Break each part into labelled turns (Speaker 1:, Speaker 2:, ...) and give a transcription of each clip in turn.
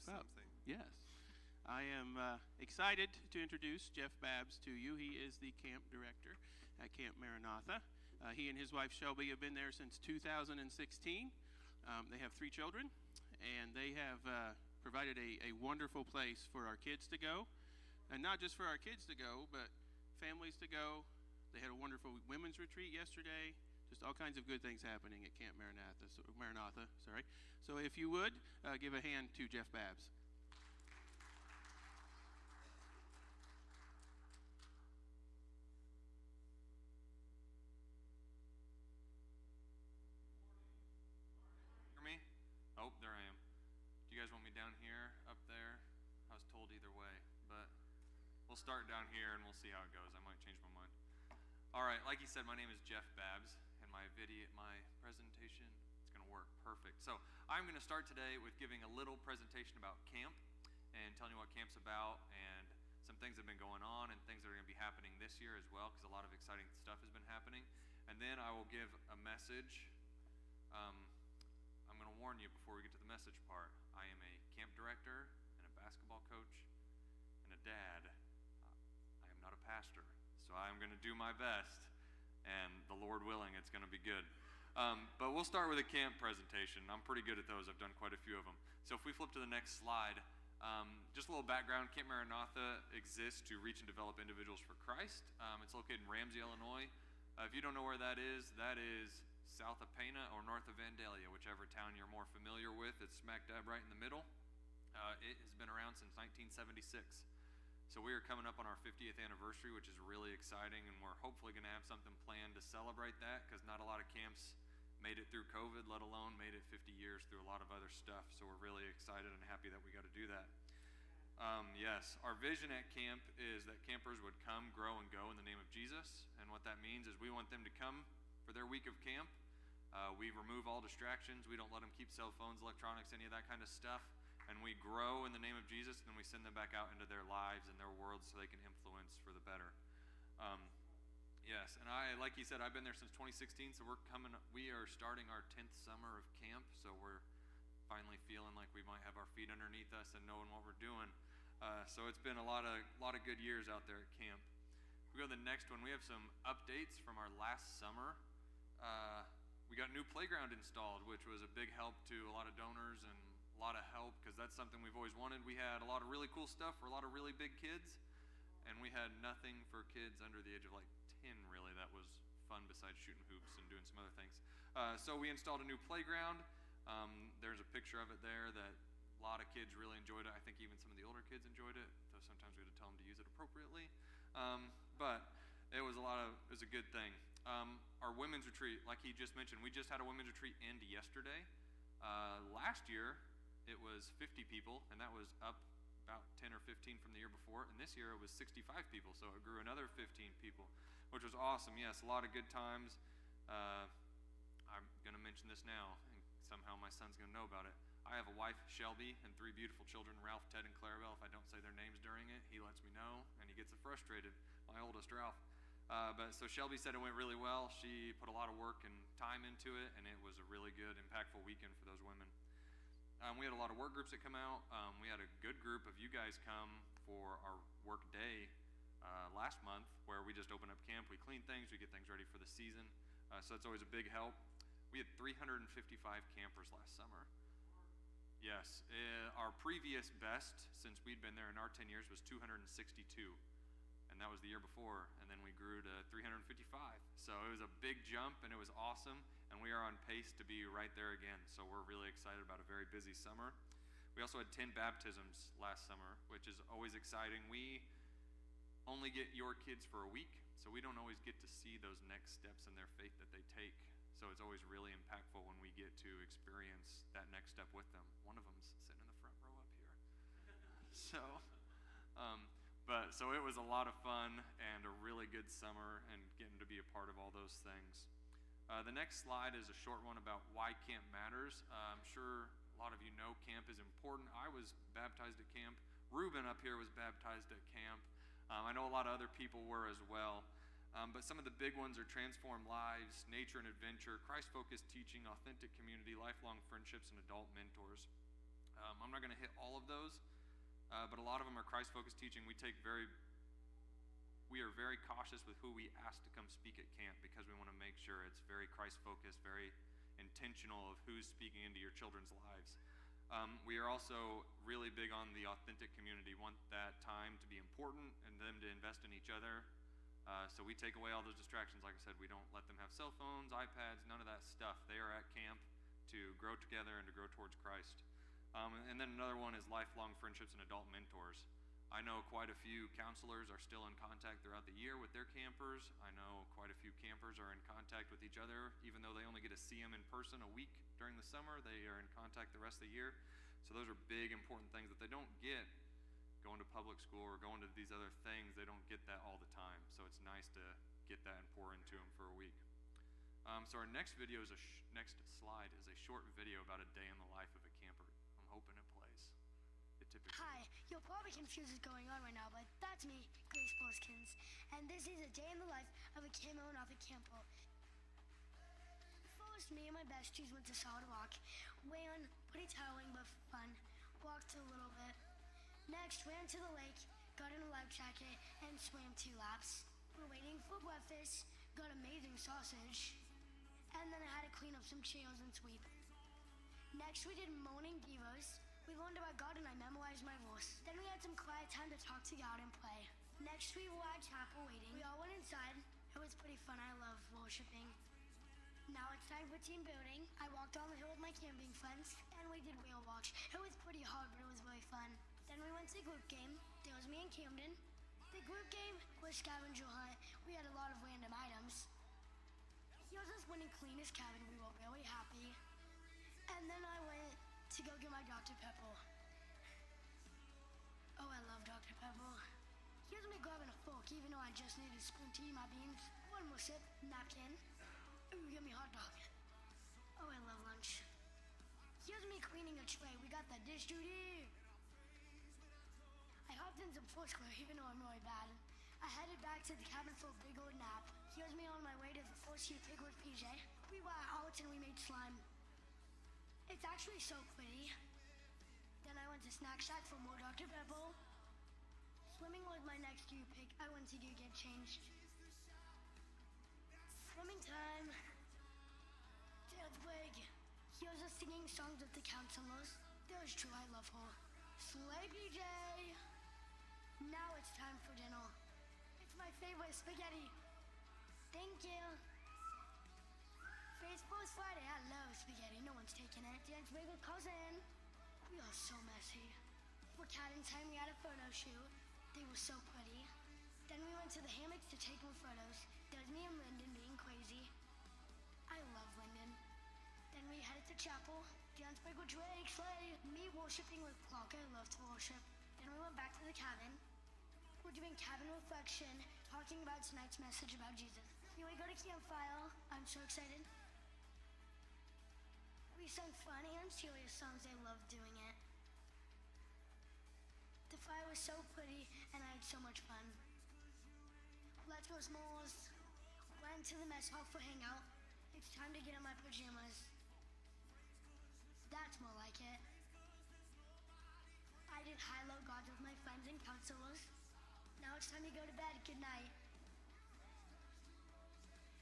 Speaker 1: something.
Speaker 2: Yes. I am excited to introduce Jeff Babb to you. He is the camp director at Camp Maranatha. He and his wife Shelby have been there since 2016. They have 3 children, and they have provided a wonderful place for our kids to go. And not just for our kids to go, but families to go. They had a wonderful women's retreat yesterday. Just all kinds of good things happening at Camp Maranatha. So if you would, give a hand to Jeff Babb.
Speaker 3: Me? Oh, there I am. Do you guys want me down here, up there? I was told either way, but we'll start down here and we'll see how it goes. I might change my mind. All right, like he said, my name is Jeff Babb, and my presentation, it's going to work perfect. So I'm going to start today with giving a little presentation about camp and telling you what camp's about and some things that have been going on and things that are going to be happening this year as well, because a lot of exciting stuff has been happening. And then I will give a message. I'm going to warn you before we get to the message part. I am a camp director and a basketball coach and a dad. I am not a pastor, so I'm going to do my best, and the Lord willing, it's going to be good. But we'll start with a camp presentation. I'm pretty good at those. I've done quite a few of them. So if we flip to the next slide, just a little background. Camp Maranatha exists to reach and develop individuals for Christ. It's located in Ramsey, Illinois. If you don't know where that is south of Pana or north of Vandalia, whichever town you're more familiar with. It's smack dab right in the middle. It has been around since 1976. So we are coming up on our 50th anniversary, which is really exciting, and we're hopefully going to have something planned to celebrate that, because not a lot of camps made it through COVID, let alone made it 50 years through a lot of other stuff. So we're really excited and happy that we got to do that. Yes, our vision at camp is that campers would come, grow, and go in the name of Jesus. And what that means is we want them to come for their week of camp. We remove all distractions. We don't let them keep cell phones, electronics, any of that kind of stuff. And we grow in the name of Jesus, and then we send them back out into their lives and their worlds so they can influence for the better. Yes, and like he said, I've been there since 2016, so we are starting our 10th summer of camp, so we're finally feeling like we might have our feet underneath us and knowing what we're doing. So it's been a lot of good years out there at camp. If we go to the next one, we have some updates from our last summer. We got a new playground installed, which was a big help to a lot of donors and a lot of help, because that's something we've always wanted. We had a lot of really cool stuff for a lot of really big kids, and we had nothing for kids under the age of like 10, really. That was fun besides shooting hoops and doing some other things. So we installed a new playground. There's a picture of it there that a lot of kids really enjoyed it. I think even some of the older kids enjoyed it, though sometimes we had to tell them to use it appropriately. But it was a good thing. Our women's retreat, like he just mentioned, we just had a women's retreat end yesterday. Last year, it was 50 people, and that was up about 10 or 15 from the year before. And this year, it was 65 people, so it grew another 15 people, which was awesome. Yes, a lot of good times. I'm going to mention this now, and somehow my son's going to know about it. I have a wife, Shelby, and 3 beautiful children, Ralph, Ted, and Clarabelle. If I don't say their names during it, he lets me know, and he gets frustrated. My oldest, Ralph. So Shelby said it went really well. She put a lot of work and time into it, and it was a really good, impactful weekend for those women. We had a lot of work groups that come out. We had a good group of you guys come for our work day last month, where we just open up camp, we clean things, we get things ready for the season. So it's always a big help. We had 355 campers last summer. Yes, our previous best since we'd been there in our 10 years was 262. And that was the year before, and then we grew to 355. So it was a big jump, and it was awesome, and we are on pace to be right there again. So we're really excited about a very busy summer. We also had 10 baptisms last summer, which is always exciting. We only get your kids for a week, so we don't always get to see those next steps in their faith that they take. So it's always really impactful when we get to experience that next step with them. One of them's sitting in the front row up here. So it was a lot of fun and a really good summer, and getting to be a part of all those things. The next slide is a short one about why camp matters. I'm sure a lot of you know camp is important. I was baptized at camp. Ruben up here was baptized at camp. I know a lot of other people were as well. But some of the big ones are transformed lives, nature and adventure, Christ-focused teaching, authentic community, lifelong friendships, and adult mentors. I'm not going to hit all of those. but a lot of them are Christ-focused teaching. We are very cautious with who we ask to come speak at camp because we want to make sure it's very Christ-focused, very intentional of who's speaking into your children's lives. We are also really big on the authentic community, want that time to be important and them to invest in each other. So we take away all those distractions. Like I said, we don't let them have cell phones, iPads, none of that stuff. They are at camp to grow together and to grow towards Christ. And then another one is lifelong friendships and adult mentors. I know quite a few counselors are still in contact throughout the year with their campers. I know quite a few campers are in contact with each other, even though they only get to see them in person a week during the summer. They are in contact the rest of the year. So those are big, important things that they don't get going to public school or going to these other things. They don't get that all the time. So it's nice to get that and pour into them for a week. So our next video is next slide is a short video about a day in the life of a camper. I'm hoping it plays. It typically.
Speaker 1: Hi, you're probably confused what's going on right now, but that's me, Grace Boskins, and this is a day in the life of a camo and a camper. First, me and my besties went to Solid Rock, ran pretty tiring but fun, walked a little bit. Next, ran to the lake, got in a life jacket, and swam 2 laps. We're waiting for breakfast, got amazing sausage, and then I had to clean up some chairs and sweep. Next, we did morning devos. We learned about God and I memorized my verse. Then we had some quiet time to talk to God and play. Next, we were at chapel waiting. We all went inside. It was pretty fun. I love worshiping. Now it's time for team building. I walked on the hill with my camping friends, and we did whale walks. It was pretty hard, but it was very fun. Then we went to the group game. There was me and Camden. The group game was scavenger hunt. We had a lot of random items. Here's us winning cleanest cabin. We were really happy. And then I went to go get my Dr. Pepper. Oh, I love Dr. Pepper. Here's me grabbing a fork, even though I just needed a spoon to eat my beans. One more sip, napkin. Ooh, give me a hot dog. Oh, I love lunch. Here's me cleaning a tray. We got that dish duty. I hopped in some Foursquare, even though I'm really bad. I headed back to the cabin for a big old nap. Here's me on my way to the 4th Pig with PJ. We were at Arts and we made slime. It's actually so pretty. Then I went to Snack Shack for more Dr. Pepper. Swimming was my next group pick. I went to get changed. Swimming time. Dance break. Here's us singing songs with the counselors. There's True, I love her. Slay PJ. Now it's time for dinner. It's my favorite spaghetti. Thank you. Facebook's Friday. I love spaghetti. No one's taking it. Dance break with cousin. We are so messy. For cabin time, we had a photo shoot. They were so pretty. Then we went to the hammocks to take more photos. There's me and Lyndon being crazy. I love Lyndon. Then we headed to chapel. Dance break with Drake, Slay. Me worshiping with Clark. I love to worship. Then we went back to the cabin. We're doing cabin reflection, talking about tonight's message about Jesus. Here we go to campfire. I'm so excited. We sung fun and serious songs. I love doing it. The fire was so pretty and I had so much fun. Let's go s'mores. Went to the mess hall for hangout. It's time to get in my pajamas. That's more like it. I did high-low gods with my friends and counselors. Now it's time to go to bed. Good night.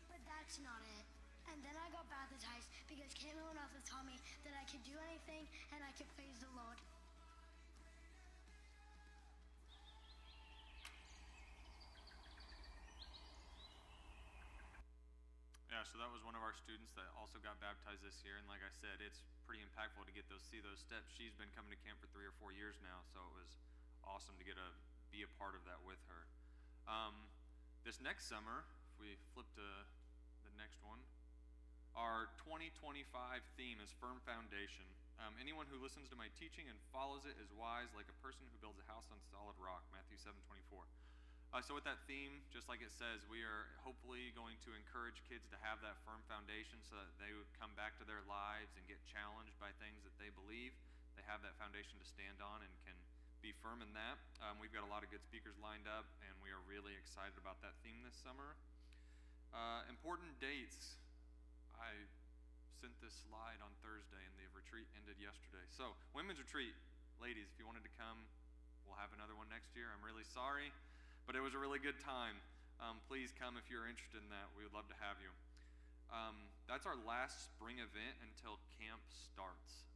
Speaker 1: But that's not it. And then I got baptized because Camo and Arthur taught me that I could do anything and I could praise the Lord.
Speaker 3: Yeah, so that was one of our students that also got baptized this year, and like I said, it's pretty impactful to see those steps. She's been coming to camp for 3 or 4 years now, so it was awesome to be a part of that with her. This next summer, if we flip to the next one, our 2025 theme is Firm Foundation. Anyone who listens to my teaching and follows it is wise like a person who builds a house on solid rock, Matthew 7:24. So with that theme, just like it says, we are hopefully going to encourage kids to have that firm foundation so that they would come back to their lives and get challenged by things that they believe. They have that foundation to stand on and can be firm in that. We've got a lot of good speakers lined up, and we are really excited about that theme this summer. Important dates. I sent this slide on Thursday, and the retreat ended yesterday. So, women's retreat. Ladies, if you wanted to come, we'll have another one next year. I'm really sorry, but it was a really good time. Please come if you're interested in that. We would love to have you. That's our last spring event until camp starts.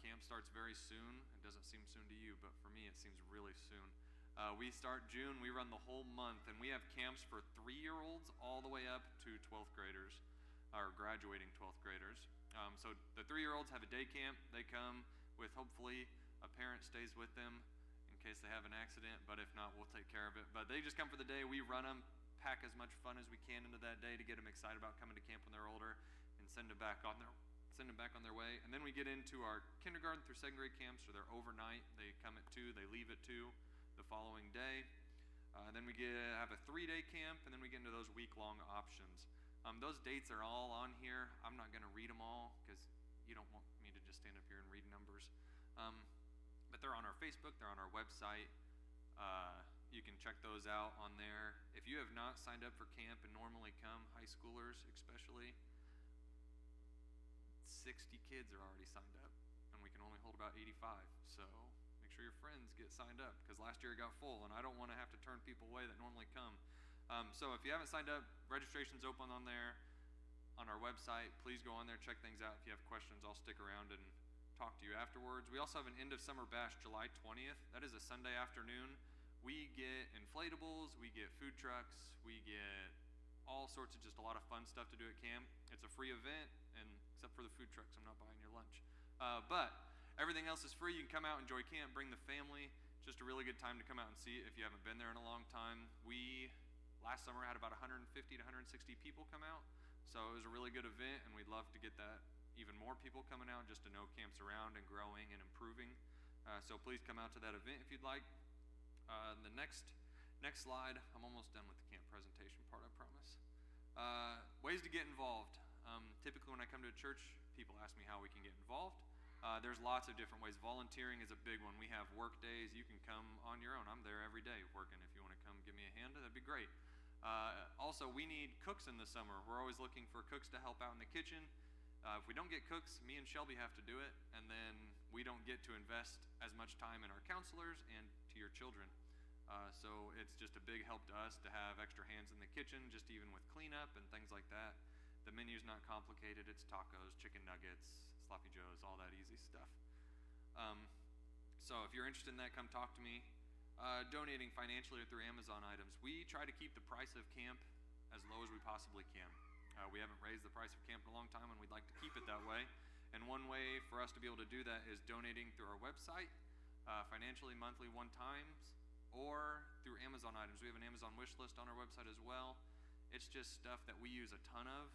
Speaker 3: Camp starts very soon. It doesn't seem soon to you, but for me it seems really soon. We start June, we run the whole month, and we have camps for 3-year-olds all the way up to 12th graders, or graduating 12th graders. So the 3-year-olds have a day camp. They come with, hopefully, a parent stays with them in case they have an accident, but if not, we'll take care of it. But they just come for the day. We run them, pack as much fun as we can into that day to get them excited about coming to camp when they're older, and send them back on their way. And then we get into our kindergarten through second grade camps, so they're overnight. They come at 2, they leave at 2 the following day. Then we have a 3-day camp, and then we get into those week-long options. Those dates are all on here. I'm not going to read them all because you don't want me to just stand up here and read numbers. But they're on our Facebook, they're on our website. You can check those out on there. If you have not signed up for camp and normally come, high schoolers especially, 60 kids are already signed up, and we can only hold about 85. So make sure your friends get signed up, because last year it got full, and I don't want to have to turn people away that normally come. So if you haven't signed up, registration's open on there, on our website. Please go on there, check things out. If you have questions, I'll stick around and talk to you afterwards. We also have an end of summer bash July 20th. That is a Sunday afternoon. We get inflatables, we get food trucks, we get all sorts of just a lot of fun stuff to do at camp. It's a free event, and except for the food trucks, I'm not buying your lunch. But everything else is free. You can come out, enjoy camp, bring the family. Just a really good time to come out and see it if you haven't been there in a long time. We, last summer, had about 150 to 160 people come out. So it was a really good event, and we'd love to get that even more people coming out just to know camp's around and growing and improving. So please come out to that event if you'd like. The next slide, I'm almost done with the camp presentation part, I promise. Ways to get involved. Typically when I come to a church, people ask me how we can get involved. There's lots of different ways. Volunteering is a big one. We have work days. You can come on your own. I'm there every day working. If you want to come give me a hand, that'd be great. Also, we need cooks in the summer. We're always looking for cooks to help out in the kitchen. If we don't get cooks, me and Shelby have to do it, and then we don't get to invest as much time in our counselors and to your children. So it's just a big help to us to have extra hands in the kitchen, just even with cleanup and things like that. The menu's not complicated. It's tacos, chicken nuggets, sloppy joes, all that easy stuff. So if you're interested in that, come talk to me. Donating financially or through Amazon items. We try to keep the price of camp as low as we possibly can. We haven't raised the price of camp in a long time, and we'd like to keep it that way. And one way for us to be able to do that is donating through our website, financially, monthly, one times, or through Amazon items. We have an Amazon wish list on our website as well. It's just stuff that we use a ton of,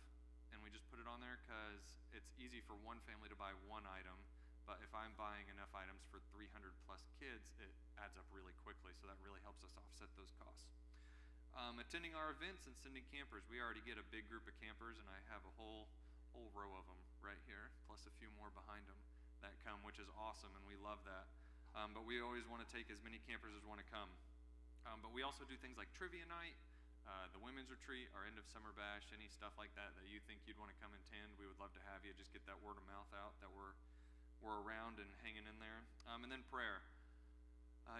Speaker 3: and we just put it on there because it's easy for one family to buy one item. But if I'm buying enough items for 300 plus kids, it adds up really quickly, so that really helps us offset those costs. Attending our events and sending campers. We already get a big group of campers, and I have a whole row of them right here, plus a few more behind them that come, which is awesome, and we love that. But we always want to take as many campers as want to come. But we also do things like trivia night, the women's retreat, our end of summer bash, any stuff like that that you think you'd want to come and attend. We would love to have you. Just get that word of mouth out that we're around and hanging in there. And then prayer.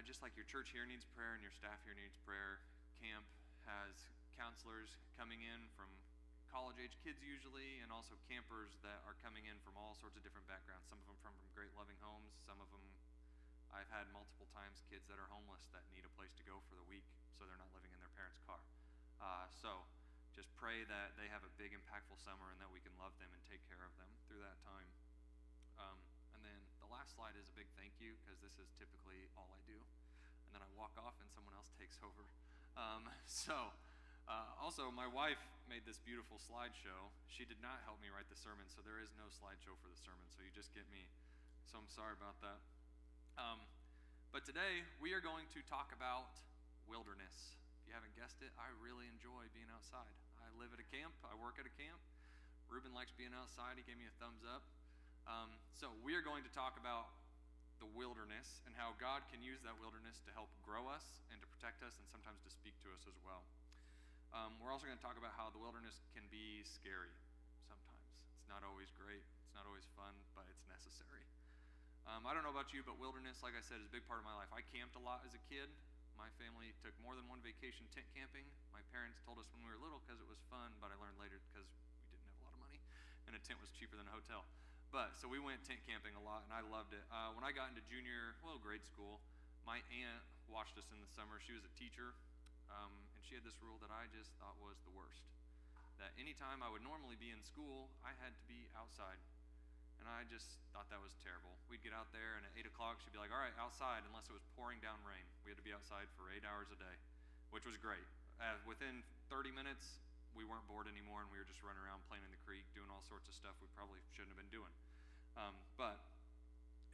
Speaker 3: Just like your church here needs prayer and your staff here needs prayer, camp has counselors coming in from college-age kids usually, and also campers that are coming in from all sorts of different backgrounds. Some of them from great loving homes. Some of them I've had multiple times kids that are homeless that need a place to go for the week, so they're not living in their parents' car. So just pray that they have a big, impactful summer and that we can love them and take care of them through that time. And then the last slide is a big thank you, because this is typically all I do. And then I walk off and someone else takes over. Also, my wife made this beautiful slideshow. She did not help me write the sermon, so there is no slideshow for the sermon, so you just get me. So I'm sorry about that. But today, we are going to talk about wilderness. If you haven't guessed it, I really enjoy being outside. I live at a camp. I work at a camp. Ruben likes being outside. He gave me a thumbs up. So we are going to talk about the wilderness and how God can use that wilderness to help grow us and to protect us and sometimes to speak to us as well. We're also going to talk about how the wilderness can be scary sometimes. It's not always great. It's not always fun, but it's necessary. I don't know about you, but wilderness, like I said, is a big part of my life. I camped a lot as a kid. My family took more than one vacation tent camping. My parents told us when we were little because it was fun, but I learned later because we didn't have a lot of money, and a tent was cheaper than a hotel. So we went tent camping a lot, and I loved it. When I got into grade school, my aunt watched us in the summer. She was a teacher, and she had this rule that I just thought was the worst. That anytime I would normally be in school, I had to be outside. And I just thought that was terrible. We'd get out there, and at 8 o'clock, she'd be like, all right, outside, unless it was pouring down rain. We had to be outside for 8 hours a day, which was great. Within 30 minutes, we weren't bored anymore, and we were just running around playing in the creek, doing all sorts of stuff we probably shouldn't have been doing. But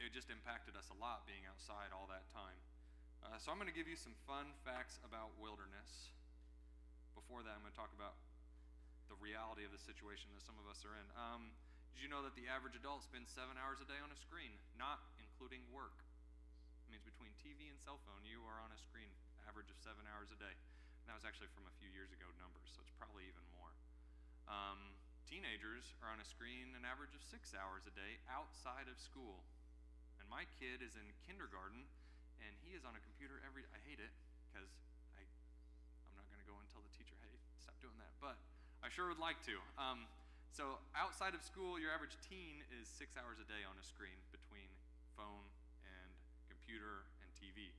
Speaker 3: it just impacted us a lot being outside all that time. So I'm going to give you some fun facts about wilderness. Before that, I'm going to talk about the reality of the situation that some of us are in. Did you know that the average adult spends 7 hours a day on a screen, not including work? It means between TV and cell phone, you are on a screen, average of 7 hours a day. And that was actually from a few years ago numbers, so it's probably even more. Teenagers are on a screen an average of 6 hours a day outside of school. And my kid is in kindergarten, and he is on a computer I hate it, because I'm not going to go and tell the teacher, hey, stop doing that. But I sure would like to. So outside of school, your average teen is 6 hours a day on a screen between phone and computer and TV.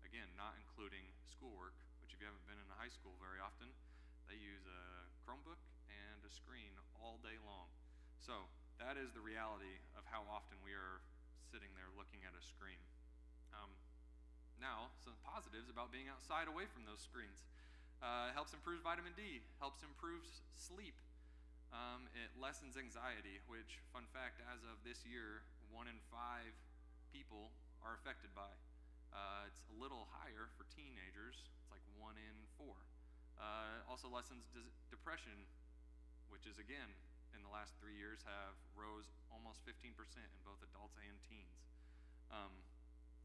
Speaker 3: Again, not including schoolwork, which if you haven't been in a high school very often, they use a Chromebook and a screen all day long. So that is the reality of how often we are sitting there looking at a screen. Now, some positives about being outside away from those screens. It helps improve vitamin D, helps improve sleep. It lessens anxiety, which, fun fact, as of this year, 1 in 5 people are affected by. It's a little higher for teenagers. It's like 1 in 4. Also lessens depression, which is, again, in the last 3 years have rose almost 15% in both adults and teens.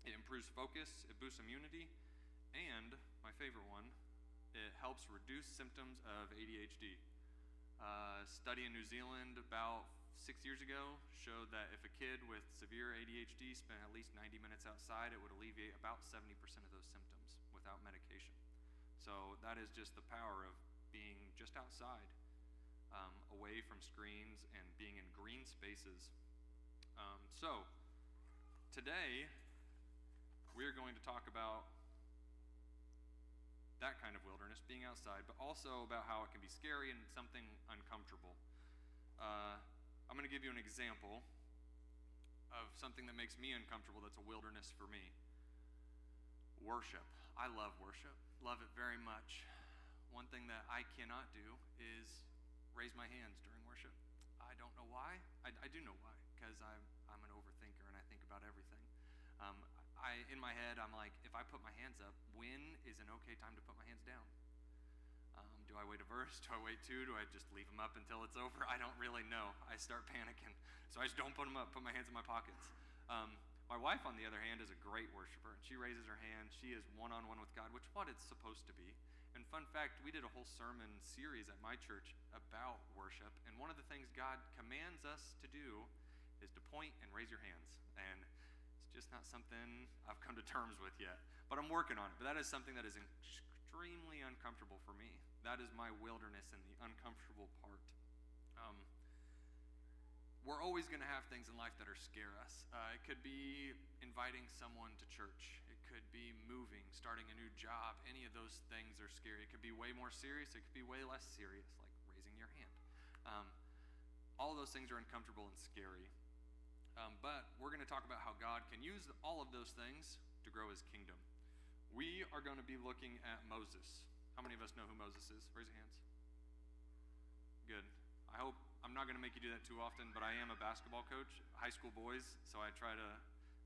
Speaker 3: It improves focus, it boosts immunity, and my favorite one, it helps reduce symptoms of ADHD. Study in New Zealand about 6 years ago showed that if a kid with severe ADHD spent at least 90 minutes outside, it would alleviate about 70% of those symptoms without medication. So that is just the power of being just outside, away from screens and being in green spaces. So today, we're going to talk about that kind of wilderness, being outside, but also about how it can be scary and something uncomfortable. I'm going to give you an example of something that makes me uncomfortable that's a wilderness for me. Worship. I love worship. Love it very much. One thing that I cannot do is raise my hands during worship. I don't know why. I do know why, because I'm an overthinker and I think about everything. In my head, I'm like, if I put my hands up, when is an okay time to put my hands down? Do I wait a verse? Do I wait 2? Do I just leave them up until it's over? I don't really know. I start panicking. So I just don't put them up, put my hands in my pockets. My wife, on the other hand, is a great worshiper. She raises her hand. She is one-on-one with God, which is what it's supposed to be. And fun fact, we did a whole sermon series at my church about worship. And one of the things God commands us to do is to point and raise your hands. And it's just not something I've come to terms with yet. But I'm working on it. But that is something that is extremely uncomfortable for me. That is my wilderness and the uncomfortable part. We're always going to have things in life that scare us. It could be inviting someone to church. It could be moving, starting a new job. Any of those things are scary. It could be way more serious. It could be way less serious, like raising your hand. All of those things are uncomfortable and scary. But we're going to talk about how God can use all of those things to grow his kingdom. We are going to be looking at Moses. How many of us know who Moses is? Raise your hands. Good. I hope I'm not going to make you do that too often, but I am a basketball coach, high school boys, so I try to,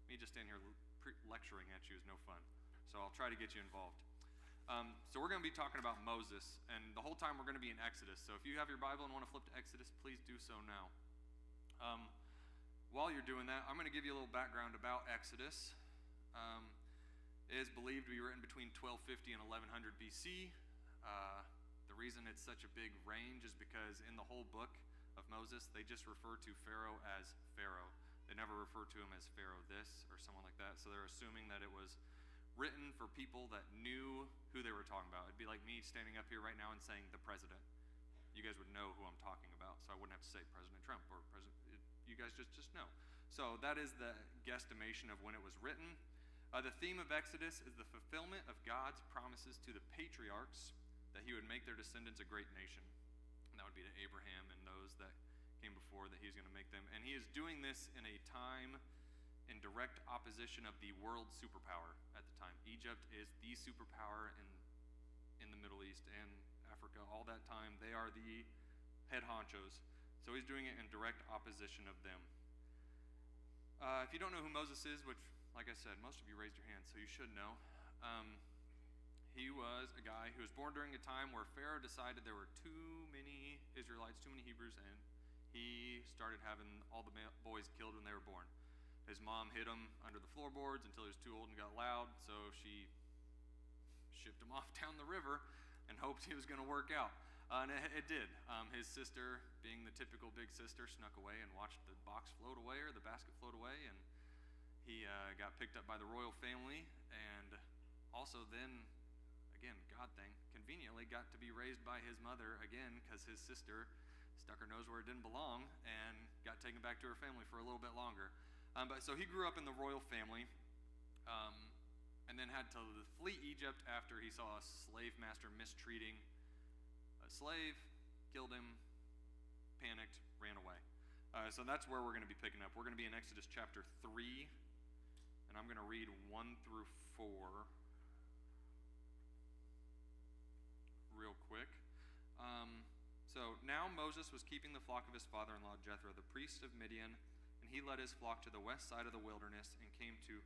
Speaker 3: me just standing here lecturing at you is no fun. So I'll try to get you involved. So we're going to be talking about Moses, and the whole time we're going to be in Exodus. So if you have your Bible and want to flip to Exodus, please do so now. While you're doing that, I'm going to give you a little background about Exodus. It is believed to be written between 1250 and 1100 BC. The reason it's such a big range is because in the whole book of Moses, they just refer to Pharaoh as Pharaoh. They never refer to him as Pharaoh this or someone like that. So they're assuming that it was written for people that knew who they were talking about. It'd be like me standing up here right now and saying the president. You guys would know who I'm talking about, so I wouldn't have to say President Trump or President. You guys just know. So that is the guesstimation of when it was written. The theme of Exodus is the fulfillment of God's promises to the patriarchs that he would make their descendants a great nation. And that would be to Abraham and those that came before, that he's going to make them. And he is doing this in a time in direct opposition of the world superpower at the time. Egypt is the superpower in the Middle East and Africa. All that time, they are the head honchos. So he's doing it in direct opposition of them. If you don't know who Moses is, which, like I said, most of you raised your hands, so you should know. He was a guy who was born during a time where Pharaoh decided there were too many Israelites, too many Hebrews, and he started having all the boys killed when they were born. His mom hid him under the floorboards until he was too old and got loud, so she shipped him off down the river and hoped he was going to work out. And it did. His sister, being the typical big sister, snuck away and watched the box float away or the basket float away, and he got picked up by the royal family, and also then, again, God thing, conveniently got to be raised by his mother again because his sister stuck her nose where it didn't belong and got taken back to her family for a little bit longer. So he grew up in the royal family, and then had to flee Egypt after he saw a slave master mistreating a slave, killed him, panicked, ran away. So that's where we're going to be picking up. We're going to be in Exodus chapter 3, and I'm going to read 1 through 4 real quick. So now Moses was keeping the flock of his father-in-law Jethro, the priest of Midian, and he led his flock to the west side of the wilderness and came to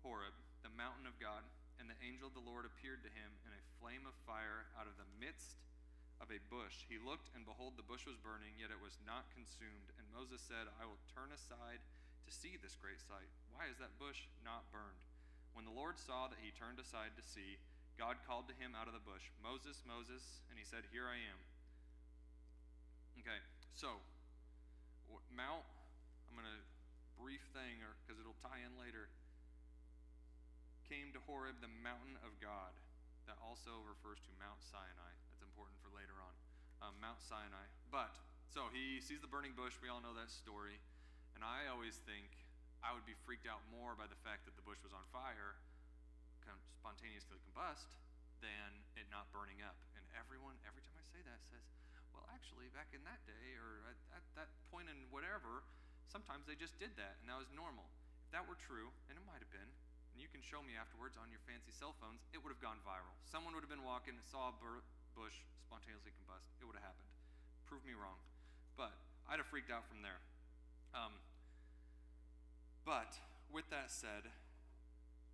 Speaker 3: Horeb, the mountain of God, and the angel of the Lord appeared to him in a flame of fire out of the midst of a bush. He looked, and behold, the bush was burning, yet it was not consumed. And Moses said, I will turn aside to see this great sight. Why is that bush not burned? When the Lord saw that he turned aside to see, God called to him out of the bush, Moses, Moses, and he said, Here I am. Okay, so Mount, I'm going to brief thing, because it'll tie in later, came to Horeb, the mountain of God. That also refers to Mount Sinai. That's important for later on. Mount Sinai. So he sees the burning bush. We all know that story. And I always think I would be freaked out more by the fact that the bush was on fire, spontaneously combust, than it not burning up. And everyone, every time I say that, says, well, actually, back in that day, or at that point in whatever, sometimes they just did that, and that was normal. If that were true, and it might have been, and you can show me afterwards on your fancy cell phones, it would have gone viral. Someone would have been walking, saw a bush spontaneously combust. It would have happened. Prove me wrong. But I'd have freaked out from there. But with that said,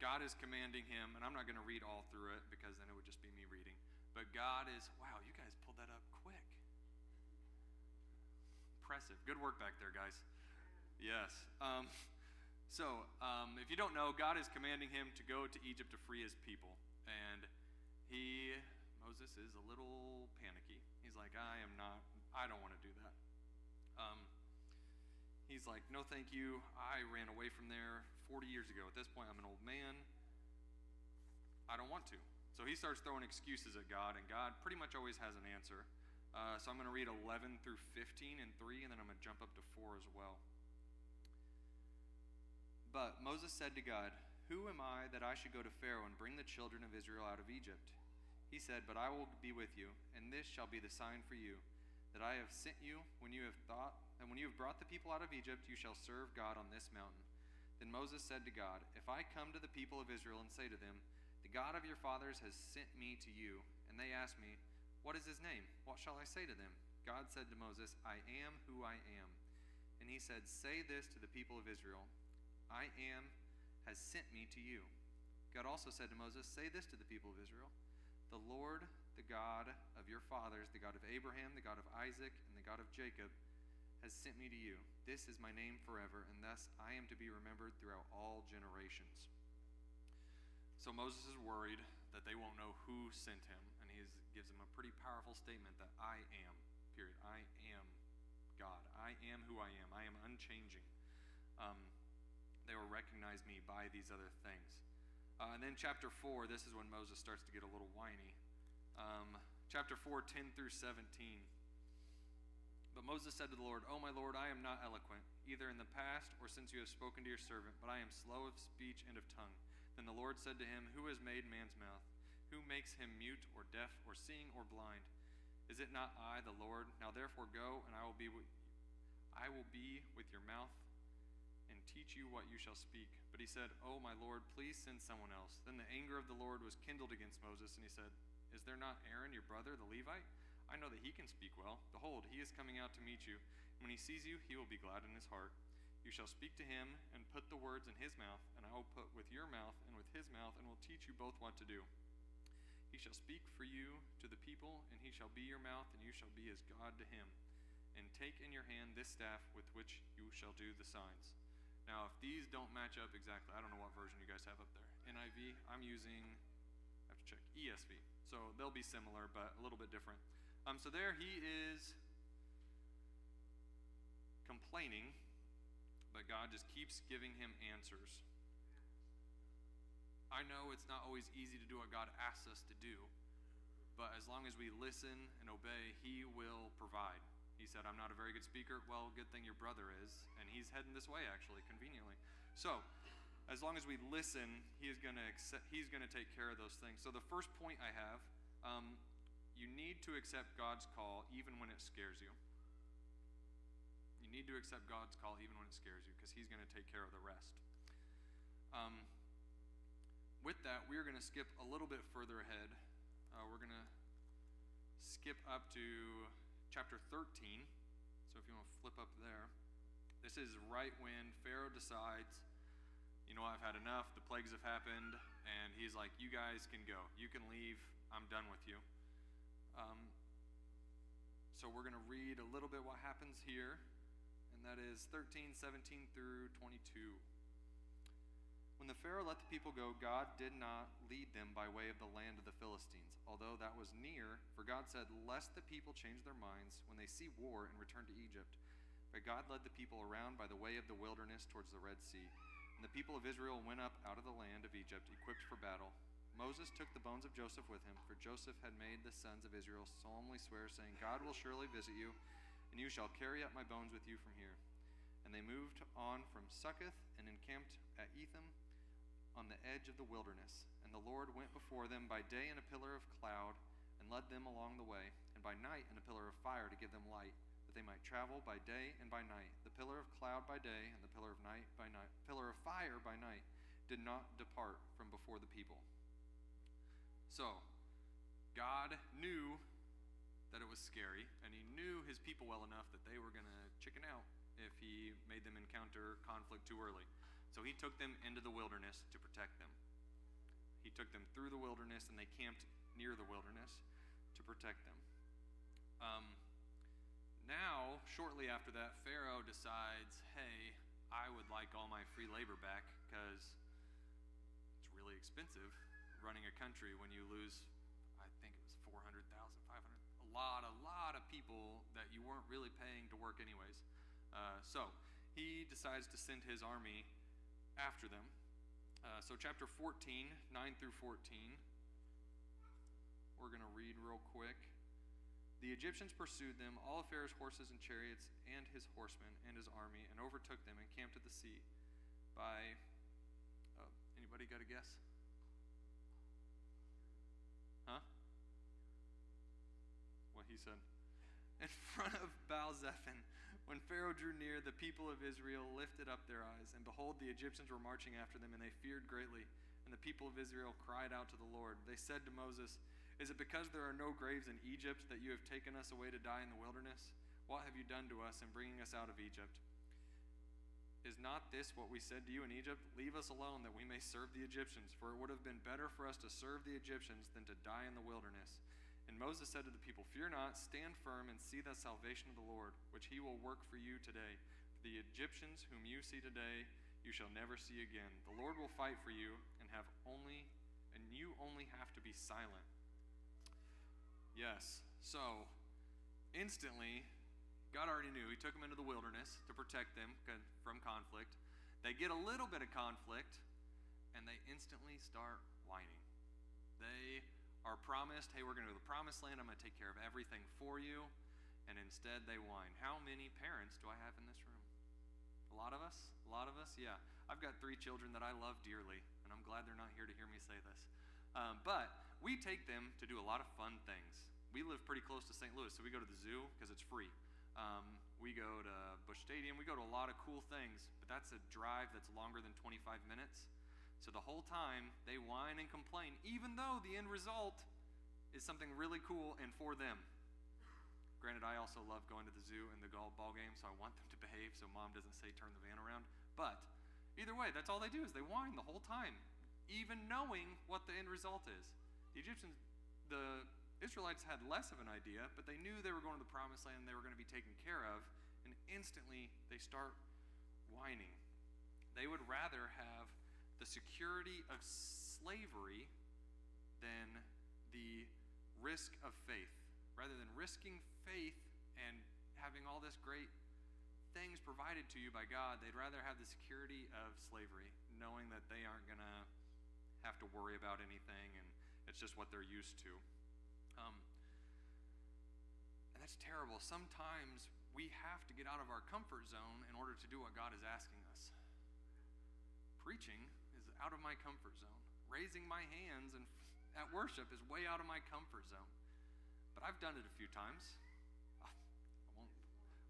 Speaker 3: God is commanding him, and I'm not going to read all through it because then it would just be me reading. But God is, wow, you guys pulled that up quick. Impressive. Good work back there, guys. Yes. If you don't know, God is commanding him to go to Egypt to free his people. And Moses is a little panicky. He's like, I don't want to do that. He's like, no, thank you. I ran away from there 40 years ago. At this point, I'm an old man. I don't want to. So he starts throwing excuses at God, and God pretty much always has an answer. So I'm going to read 11 through 15 in 3, and then I'm going to jump up to 4 as well. But Moses said to God, Who am I that I should go to Pharaoh and bring the children of Israel out of Egypt? He said, But I will be with you, and this shall be the sign for you, that I have sent you. When you have brought the people out of Egypt, you shall serve God on this mountain. Then Moses said to God, If I come to the people of Israel and say to them, The God of your fathers has sent me to you, and they ask me, What is his name? What shall I say to them? God said to Moses, I am who I am. And he said, Say this to the people of Israel, I am has sent me to you. God also said to Moses, Say this to the people of Israel, The Lord, the God of your fathers, the God of Abraham, the God of Isaac, and the God of Jacob, has sent me to you. This is my name forever, and thus I am to be remembered throughout all generations. So Moses is worried that they won't know who sent him, and he gives them a pretty powerful statement that I am, period. I am God. I am who I am. I am unchanging. They will recognize me by these other things. And then chapter 4, this is when Moses starts to get a little whiny. Chapter 4, 10 through 17. But Moses said to the Lord, "O my Lord, I am not eloquent, either in the past or since you have spoken to your servant, but I am slow of speech and of tongue." Then the Lord said to him, "Who has made man's mouth? Who makes him mute or deaf or seeing or blind? Is it not I, the Lord? Now therefore go, and I will be with your mouth and teach you what you shall speak." But he said, "O my Lord, please send someone else." Then the anger of the Lord was kindled against Moses, and he said, "Is there not Aaron, your brother, the Levite? I know that he can speak well. Behold, he is coming out to meet you. And when he sees you, he will be glad in his heart. You shall speak to him and put the words in his mouth, and I will put with your mouth and with his mouth, and will teach you both what to do. He shall speak for you to the people, and he shall be your mouth, and you shall be as God to him. And take in your hand this staff with which you shall do the signs." Now, if these don't match up exactly, I don't know what version you guys have up there. NIV, I'm using, I have to check, ESV. So they'll be similar, but a little bit different. So there he is complaining, but God just keeps giving him answers. I know it's not always easy to do what God asks us to do, but as long as we listen and obey, he will provide. He said, "I'm not a very good speaker." Well, good thing your brother is, and he's heading this way, actually, conveniently. So, as long as we listen, he's going to take care of those things. So the first point I have, you need to accept God's call even when it scares you. You need to accept God's call even when it scares you, because he's going to take care of the rest. With that, we're going to skip a little bit further ahead. We're going to skip up to chapter 13. So if you want to flip up there. This is right when Pharaoh decides, I've had enough. The plagues have happened. And he's like, "You guys can go. You can leave. I'm done with you." So we're going to read a little bit what happens here. And that is 13, 17 through 22. When the Pharaoh let the people go, God did not lead them by way of the land of the Philistines, although that was near, for God said, "Lest the people change their minds when they see war and return to Egypt." But God led the people around by the way of the wilderness towards the Red Sea. And the people of Israel went up out of the land of Egypt, equipped for battle. Moses took the bones of Joseph with him, for Joseph had made the sons of Israel solemnly swear, saying, "God will surely visit you, and you shall carry up my bones with you from here." And they moved on from Succoth and encamped at Etham on the edge of the wilderness. And the Lord went before them by day in a pillar of cloud and led them along the way, and by night in a pillar of fire to give them light, that they might travel by day and by night. The pillar of cloud by day and the pillar of fire by night did not depart from before the people. So, God knew that it was scary, and he knew his people well enough that they were going to chicken out if he made them encounter conflict too early. So he took them into the wilderness to protect them. He took them through the wilderness, and they camped near the wilderness to protect them. Now, shortly after that, Pharaoh decides, "Hey, I would like all my free labor back, because it's really expensive running a country when you lose, I think it was 400,000, 500, a lot of people that you weren't really paying to work anyways." So he decides to send his army after them. So chapter 14, 9 through 14, we're going to read real quick. The Egyptians pursued them, all of Pharaoh's horses and chariots, and his horsemen and his army, and overtook them and camped at the sea by, anybody got a guess? Huh? What he said. In front of Baal-zephon. When Pharaoh drew near, the people of Israel lifted up their eyes, and behold, the Egyptians were marching after them, and they feared greatly. And the people of Israel cried out to the Lord. They said to Moses, "Is it because there are no graves in Egypt that you have taken us away to die in the wilderness? What have you done to us in bringing us out of Egypt? Is not this what we said to you in Egypt? Leave us alone that we may serve the Egyptians, for it would have been better for us to serve the Egyptians than to die in the wilderness." And Moses said to the people, "Fear not, stand firm and see the salvation of the Lord, which he will work for you today. For the Egyptians whom you see today, you shall never see again. The Lord will fight for you, and you only have to be silent." Yes, so instantly God already knew. He took them into the wilderness to protect them from conflict. They get a little bit of conflict, and they instantly start whining. They are promised, hey, we're going to go to the promised land. I'm going to take care of everything for you. And instead they whine. How many parents do I have in this room? A lot of us? A lot of us? Yeah. I've got 3 children that I love dearly, and I'm glad they're not here to hear me say this. But we take them to do a lot of fun things. We live pretty close to St. Louis, so we go to the zoo because it's free. We go to Busch Stadium. We go to a lot of cool things, but that's a drive that's longer than 25 minutes. So the whole time, they whine and complain, even though the end result is something really cool and for them. Granted, I also love going to the zoo and the golf ball game, so I want them to behave so Mom doesn't say turn the van around. But either way, that's all they do is they whine the whole time, even knowing what the end result is. The Israelites had less of an idea, but they knew they were going to the promised land and they were going to be taken care of, and instantly they start whining. They would rather have the security of slavery than the risk of faith. Rather than risking faith and having all this great things provided to you by God, they'd rather have the security of slavery, knowing that they aren't going to have to worry about anything, and it's just what they're used to. And that's terrible. Sometimes we have to get out of our comfort zone in order to do what God is asking us. Preaching is out of my comfort zone. Raising my hands and at worship is way out of my comfort zone. But I've done it a few times. I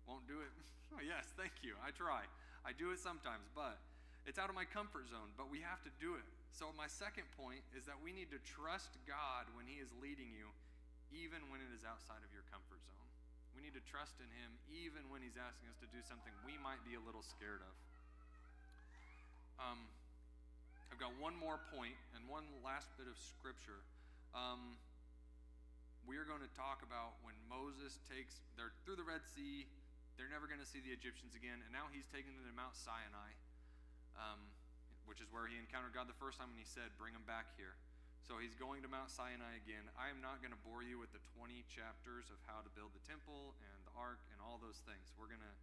Speaker 3: won't do it. Oh, yes, thank you. I try. I do it sometimes, but it's out of my comfort zone. But we have to do it. So my second point is that we need to trust God when He is leading you, even when it is outside of your comfort zone. We need to trust in Him even when He's asking us to do something we might be a little scared of. I've got one more point and one last bit of scripture. We are going to talk about when Moses they're through the Red Sea, they're never going to see the Egyptians again, and now he's taking them to Mount Sinai, which is where he encountered God the first time, and he said, bring them back here. So he's going to Mount Sinai again. I am not going to bore you with the 20 chapters of how to build the temple and the ark and all those things. We're going to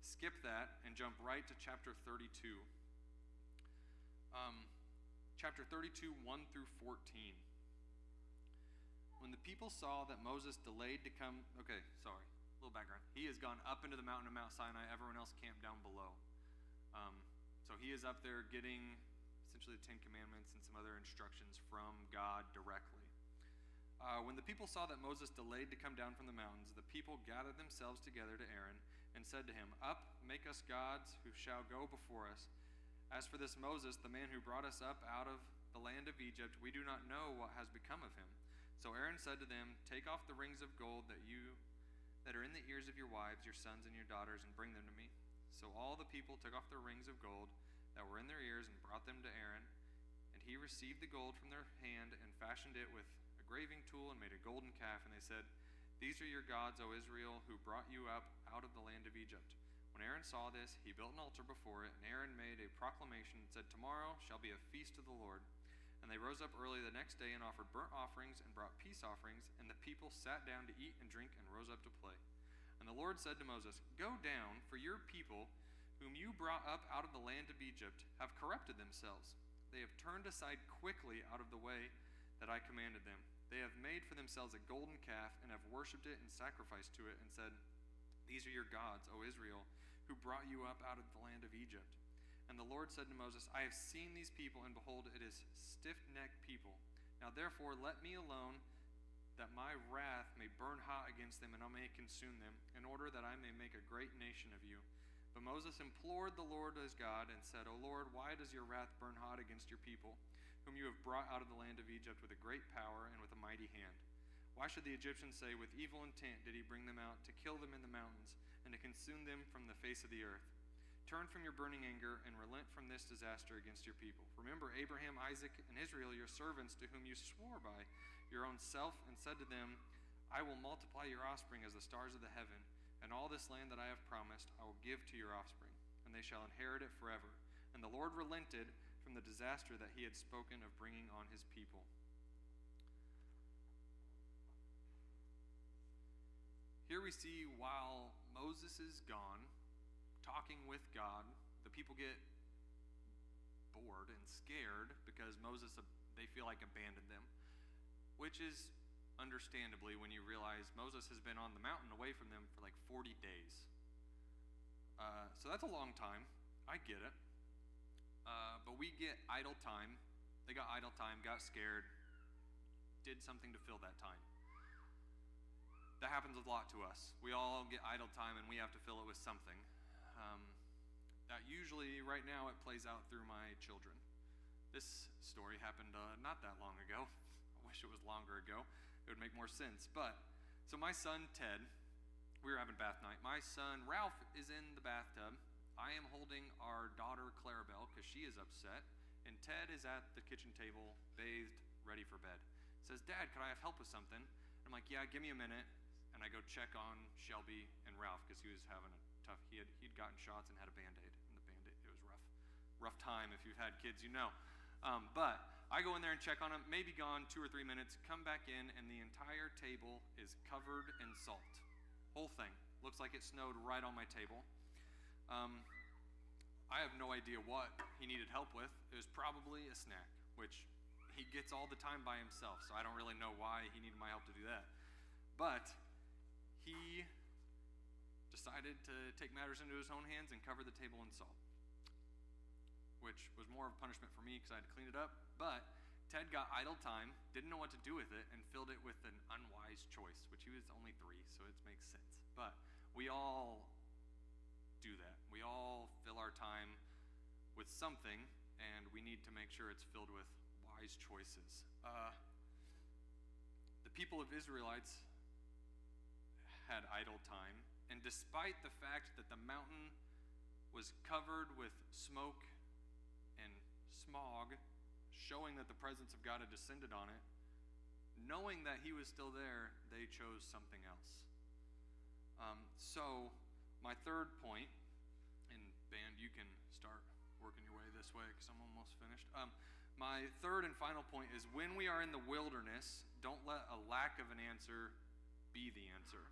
Speaker 3: skip that and jump right to chapter 32. Chapter 32, 1 through 14. When the people saw that Moses delayed to come, a little background. He has gone up into the mountain of Mount Sinai. Everyone else camped down below. So he is up there getting essentially the 10 Commandments and some other instructions from God directly. When the people saw that Moses delayed to come down from the mountains, the people gathered themselves together to Aaron and said to him, up, make us gods who shall go before us. As for this Moses, the man who brought us up out of the land of Egypt, we do not know what has become of him. So Aaron said to them, take off the rings of gold that are in the ears of your wives, your sons, and your daughters, and bring them to me. So all the people took off the rings of gold that were in their ears and brought them to Aaron. And he received the gold from their hand and fashioned it with a graving tool and made a golden calf. And they said, these are your gods, O Israel, who brought you up out of the land of Egypt. When Aaron saw this, he built an altar before it, and Aaron made a proclamation and said, tomorrow shall be a feast to the Lord. And they rose up early the next day and offered burnt offerings and brought peace offerings, and the people sat down to eat and drink and rose up to play. And the Lord said to Moses, go down, for your people, whom you brought up out of the land of Egypt, have corrupted themselves. They have turned aside quickly out of the way that I commanded them. They have made for themselves a golden calf and have worshipped it and sacrificed to it and said, these are your gods, O Israel, who brought you up out of the land of Egypt. And the Lord said to Moses, I have seen these people, and behold, it is stiff-necked people. Now therefore let me alone, that my wrath may burn hot against them, and I may consume them, in order that I may make a great nation of you. But Moses implored the Lord his God, and said, O Lord, why does your wrath burn hot against your people, whom you have brought out of the land of Egypt with a great power and with a mighty hand? Why should the Egyptians say, with evil intent did he bring them out, to kill them in the mountains, and to consume them from the face of the earth? Turn from your burning anger and relent from this disaster against your people. Remember Abraham, Isaac, and Israel, your servants, to whom you swore by your own self, and said to them, I will multiply your offspring as the stars of the heaven, and all this land that I have promised I will give to your offspring, and they shall inherit it forever. And the Lord relented from the disaster that he had spoken of bringing on his people. here we see while Moses is gone, talking with God, the people get bored and scared because Moses, they feel like, abandoned them, which is understandably when you realize Moses has been on the mountain away from them for like 40 days. So that's a long time. I get it. But we get idle time. They got idle time, got scared, did something to fill that time. That happens a lot to us. We all get idle time and we have to fill it with something. That usually, right now, it plays out through my children. This story happened not that long ago. I wish it was longer ago. It would make more sense. So my son, Ted, we were having bath night. My son, Ralph, is in the bathtub. I am holding our daughter, Clarabelle, because she is upset. And Ted is at the kitchen table, bathed, ready for bed. Says, "Dad, could I have help with something?" I'm like, "Yeah, give me a minute." And I go check on Shelby and Ralph because he was having a tough, he'd gotten shots and had a Band-Aid. And the Band-Aid, it was rough. Rough time. If you've had kids, you know. But I go in there and check on him, maybe gone 2 or 3 minutes, come back in, and the entire table is covered in salt. Whole thing. Looks like it snowed right on my table. I have no idea what he needed help with. It was probably a snack, which he gets all the time by himself, so I don't really know why he needed my help to do that. But he decided to take matters into his own hands and cover the table in salt, which was more of a punishment for me because I had to clean it up. But Ted got idle time, didn't know what to do with it, and filled it with an unwise choice, which he was only 3, so it makes sense. But we all do that. We all fill our time with something, and we need to make sure it's filled with wise choices. The people of Israelites had idle time, and despite the fact that the mountain was covered with smoke and smog, showing that the presence of God had descended on it, knowing that he was still there, they chose something else. So my third point, and band, you can start working your way this way because I'm almost finished. My third and final point is when we are in the wilderness, don't let a lack of an answer be the answer.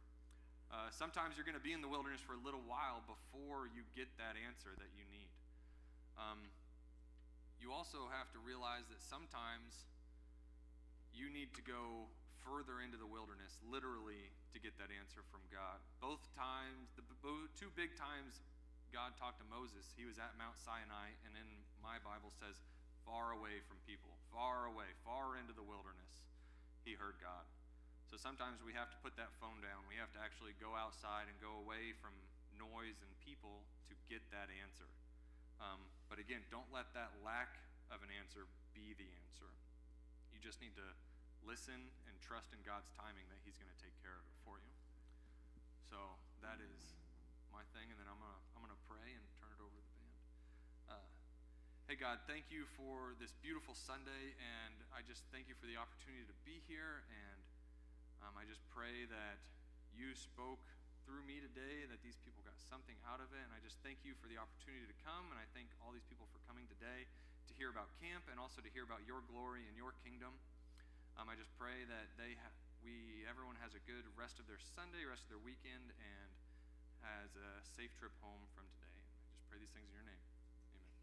Speaker 3: Sometimes you're going to be in the wilderness for a little while before you get that answer that you need. You also have to realize that sometimes you need to go further into the wilderness, literally, to get that answer from God. Both times, the 2 big times God talked to Moses, he was at Mount Sinai, and in my Bible says, far away from people, far away, far into the wilderness, he heard God. So sometimes we have to put that phone down. We have to actually go outside and go away from noise and people to get that answer. But again, don't let that lack of an answer be the answer. You just need to listen and trust in God's timing that he's going to take care of it for you. So that is my thing, and then I'm gonna pray and turn it over to the band. Hey God, thank you for this beautiful Sunday, and I just thank you for the opportunity to be here, and I just pray that you spoke through me today, that these people got something out of it, and I just thank you for the opportunity to come, and I thank all these people for coming today to hear about camp and also to hear about your glory and your kingdom. I just pray that everyone has a good rest of their Sunday, rest of their weekend, and has a safe trip home from today. I just pray these things in your name.